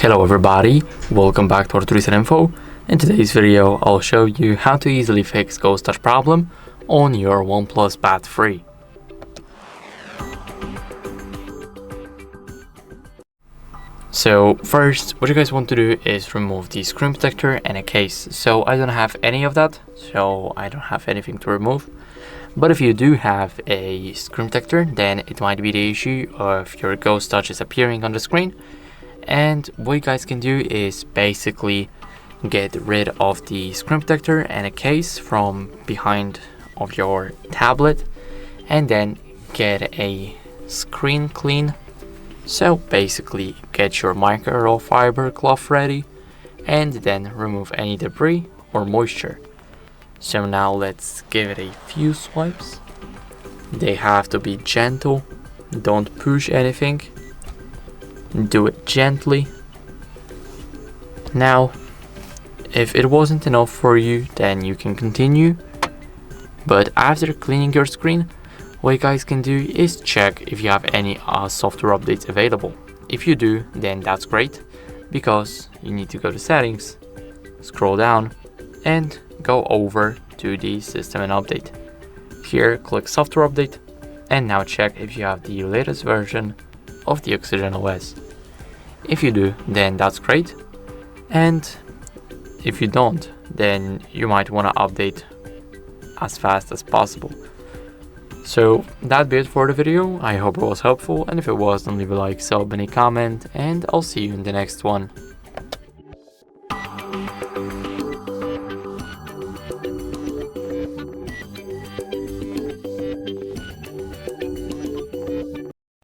Hello everybody, welcome back to HardReset.Info. In today's video, I'll show you how to easily fix ghost touch problem on your OnePlus Pad 3. So first, what you guys want to do is remove the screen protector and a case. So I don't have any of that, so I don't have anything to remove. But if you do have a screen protector, then it might be the issue of your ghost touch is appearing on the screen. And what you guys can do is basically get rid of the screen protector and a case from behind of your tablet, and then get a screen clean. So basically get your microfiber cloth ready and then remove any debris or moisture. So now let's give it a few swipes. They have to be gentle, don't push anything. Do it gently. Now, if it wasn't enough for you, then you can continue. But after cleaning your screen, what you guys can do is check if you have any software updates available. If you do, then that's great, because you need to go to settings, scroll down, and go over to the system and update. Here, click software update, and now check if you have the latest version of the OxygenOS. If you do, then that's great, and if you don't, then you might want to update as fast as possible. So that'd be it for the video. I hope it was helpful, and if it was, then leave a like, sub, and a comment, and I'll see you in the next one.